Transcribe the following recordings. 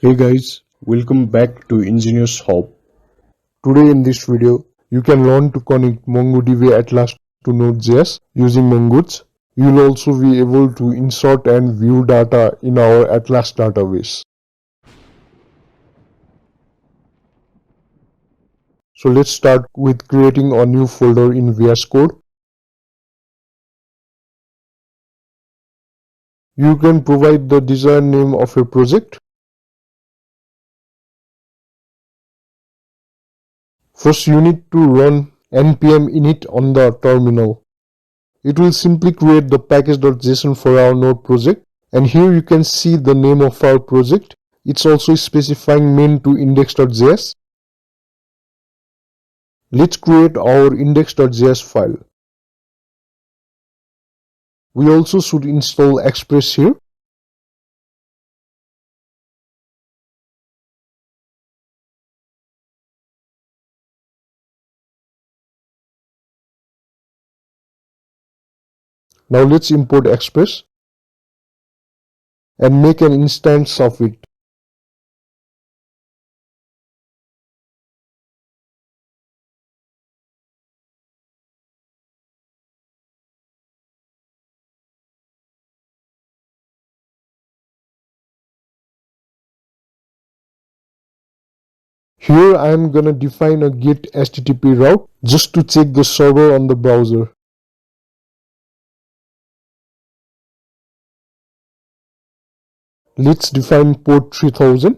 Hey guys, welcome back to Engineers Hub. Today in this video, you can learn to connect MongoDB Atlas to Node.js using Mongoose. You'll also be able to insert and view data in our Atlas database. So let's start with creating a new folder in VS Code. You can provide the desired name of your project. First, you need to run npm init on the terminal. It will simply create the package.json for our node project, and here you can see the name of our project. It's also specifying main to index.js. Let's create our index.js file. We also should install Express here. Now let's import Express and make an instance of it. Here I am gonna define a get HTTP route just to check the server on the browser. Let's define port 3000.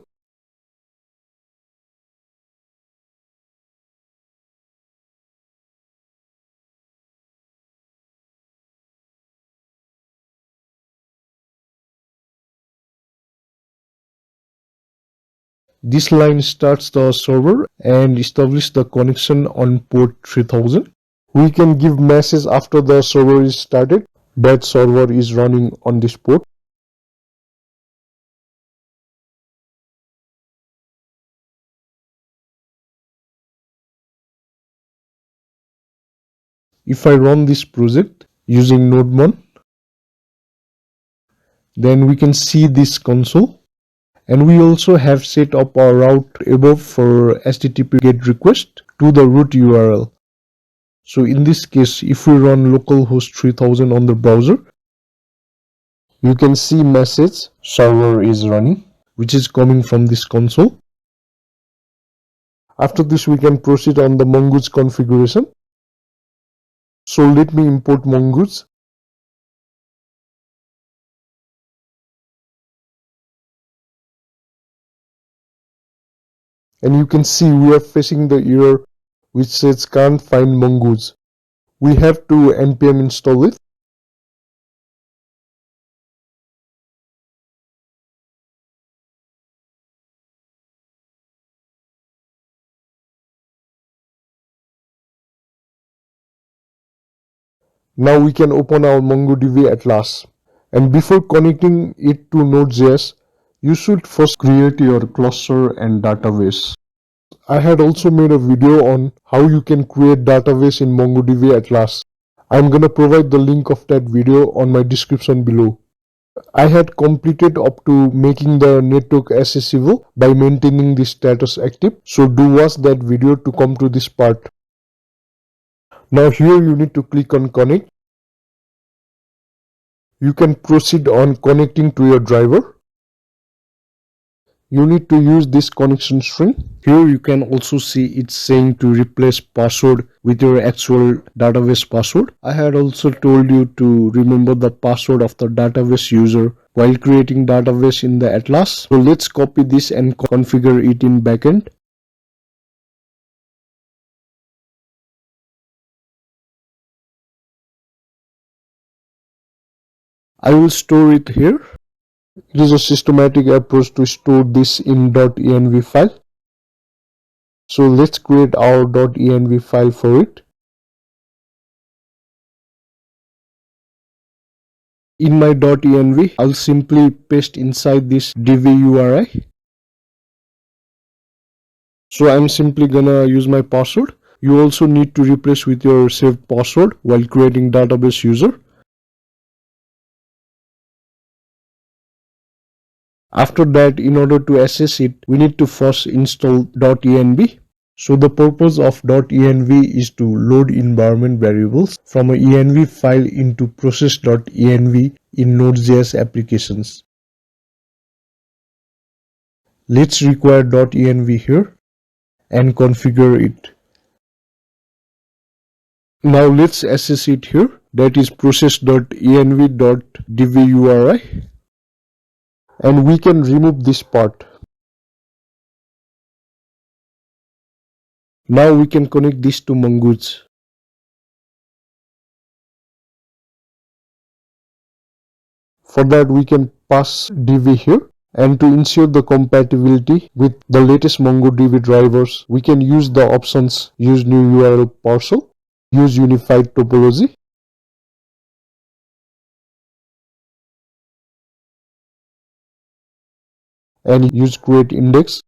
This line starts the server and establishes the connection on port 3000. We can give message after the server is started that server is running on this port. If I run this project using nodemon, then we can see this console. And we also have set up our route above for HTTP GET request to the root URL. So in this case, if we run localhost 3000 on the browser, you can see message server is running, which is coming from this console. After this, we can proceed on the Mongoose configuration. So let me import Mongoose. And you can see we are facing the error which says can't find Mongoose. We have to npm install it. Now we can open our MongoDB Atlas. And before connecting it to Node.js, you should first create your cluster and database. I had also made a video on how you can create database in MongoDB Atlas. I'm gonna provide the link of that video on my description below. I had completed up to making the network accessible by maintaining the status active. So do watch that video to come to this part. Now here you need to click on connect. You can proceed on connecting to your driver. You need to use this connection string. Here you can also see it's saying to replace password with your actual database password. I had also told you to remember the password of the database user while creating database in the Atlas. So let's copy this and configure it in backend. I will store it here. It is a systematic approach to store this in .env file. So let's create our .env file for it. In my .env, I'll simply paste inside this div URI. So I'm simply gonna use my password. You also need to replace with your saved password while creating database user. After that, in order to access it, we need to first install .env. So the purpose of .env is to load environment variables from a env file into process.env in Node.js applications. Let's require .env here and configure it. Now let's access it here, that is process.env.dvuri, and we can remove this part. Now we can connect this to Mongoose. For that we can pass dv here, and to ensure the compatibility with the latest MongoDB drivers, we can use the options use new URL parcel, use unified topology, and use create index.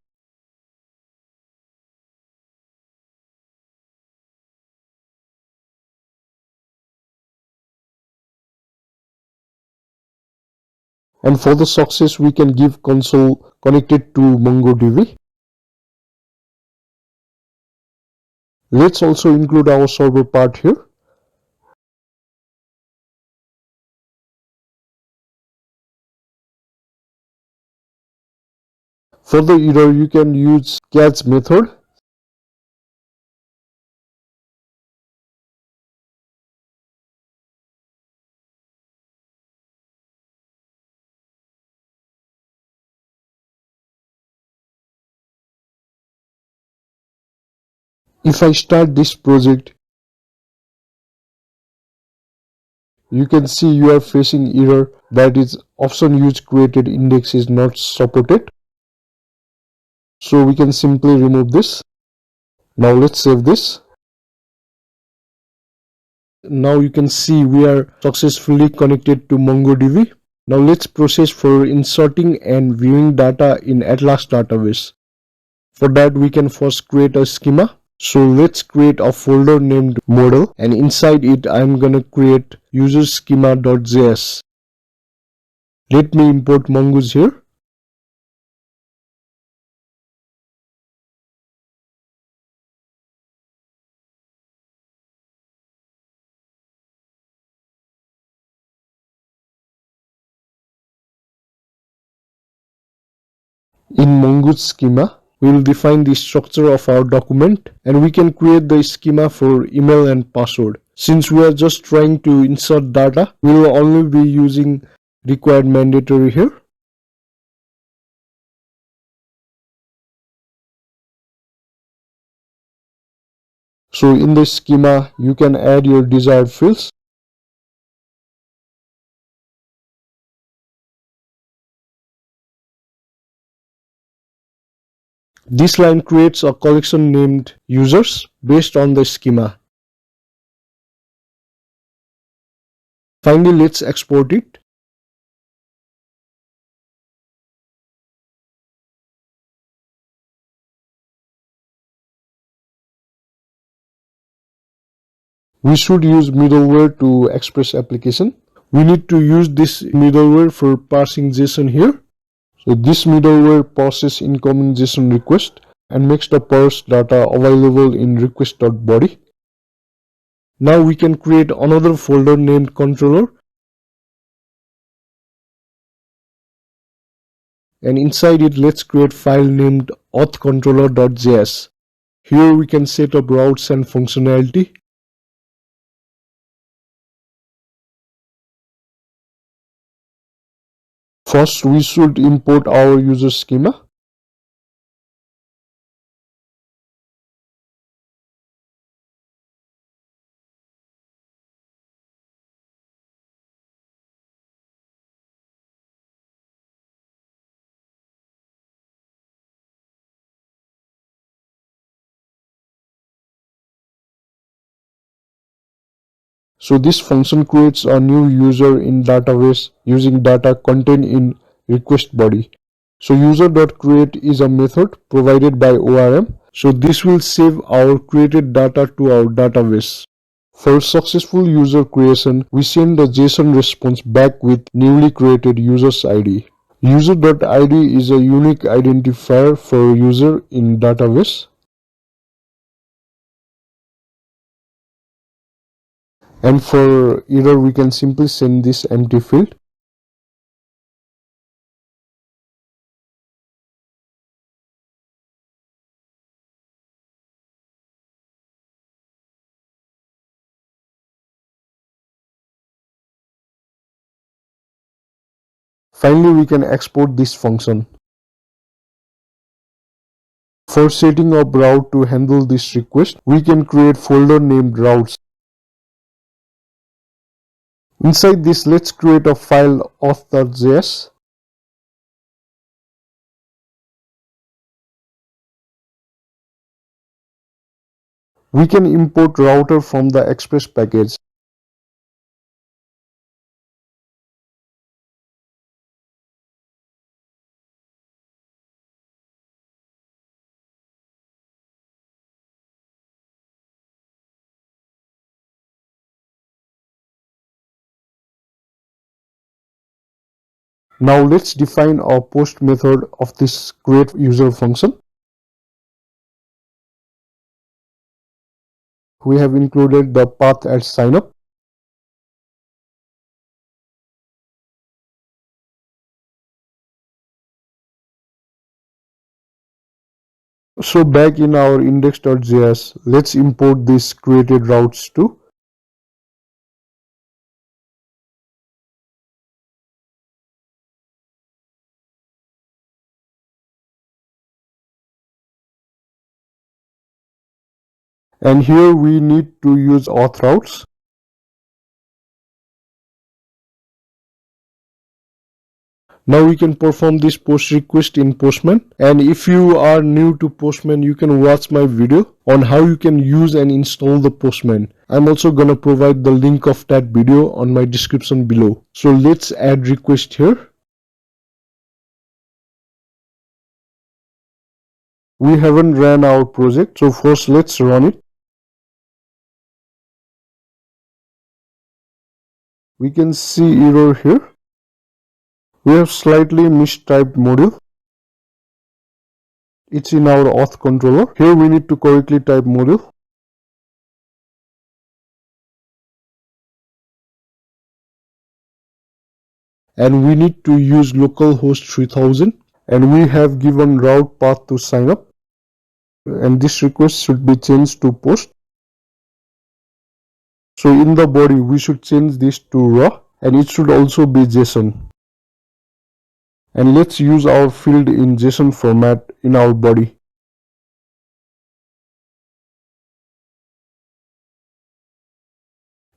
And for the success, we can give console connected to MongoDB. Let's also include our server part here. For the error, you can use catch method. If I start this project, you can see you are facing error, that is option use created index is not supported. So we can simply remove this. Now let's save this. Now you can see we are successfully connected to MongoDB. Now let's proceed for inserting and viewing data in Atlas database. For that we can first create a schema. So let's create a folder named model, and inside it I'm gonna create user schema.js. Let me import Mongoose here. In Mongoose schema, we will define the structure of our document, and we can create the schema for email and password. Since we are just trying to insert data, we will only be using required mandatory here. So in the schema, you can add your desired fields. This line creates a collection named users based on the schema. Finally, let's export it. We should use middleware to express application. We need to use this middleware for parsing JSON here. So this middleware passes incoming JSON request and makes the parsed data available in request.body. Now we can create another folder named controller, and inside it let's create file named authcontroller.js. Here we can set up routes and functionality. First, we should import our user schema. So this function creates a new user in database using data contained in request body. So user.create is a method provided by ORM. So this will save our created data to our database. For successful user creation, we send the JSON response back with newly created user's ID. User.id is a unique identifier for user in database. And for error, we can simply send this empty field. Finally, we can export this function. For setting up route to handle this request, we can create folder named routes. Inside this, let's create a file auth.js. We can import router from the express package. Now let's define our post method of this create user function. We have included the path as signup. So back in our index.js, let's import these created routes too. And here we need to use auth routes. Now we can perform this post request in Postman. And if you are new to Postman, you can watch my video on how you can use and install the Postman. I'm also gonna provide the link of that video on my description below. So let's add request here. We haven't ran our project, so first let's run it. We can see error here. We have slightly mistyped module. It's in our auth controller. Here we need to correctly type module. And we need to use localhost 3000. And we have given route path to sign up. And this request should be changed to post. So in the body, we should change this to raw. And it should also be JSON. And let's use our field in JSON format in our body.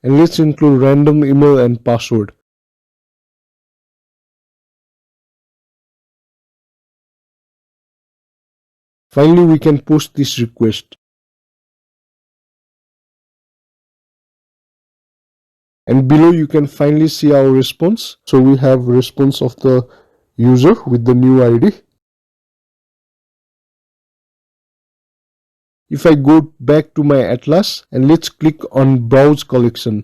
And let's include random email and password. Finally, we can post this request. And below you can finally see our response. So we have response of the user with the new ID. If I go back to my Atlas and let's click on Browse Collection.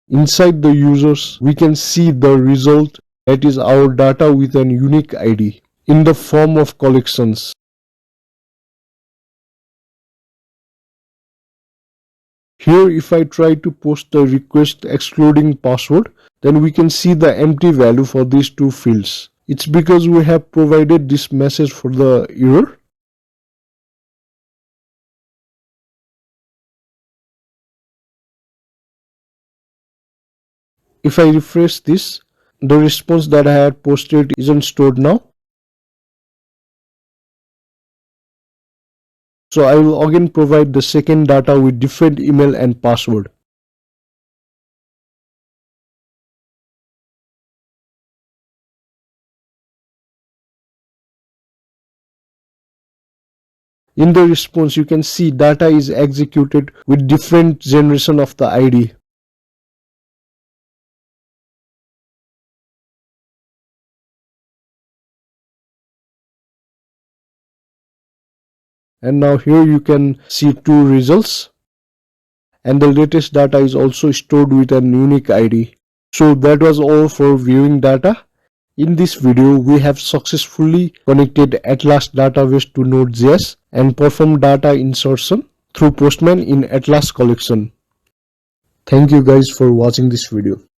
Inside the users, we can see the result, that is our data with an unique ID in the form of collections. Here if I try to post the request excluding password, then we can see the empty value for these two fields. It's because we have provided this message for the error. If I refresh this, the response that I had posted isn't stored now. So I will again provide the second data with different email and password. In the response, you can see data is executed with different generation of the ID. And now here you can see two results. and the latest data is also stored with an unique ID. So that was all for viewing data. In this video, we have successfully connected Atlas database to Node.js and performed data insertion through Postman in Atlas collection. Thank you guys for watching this video.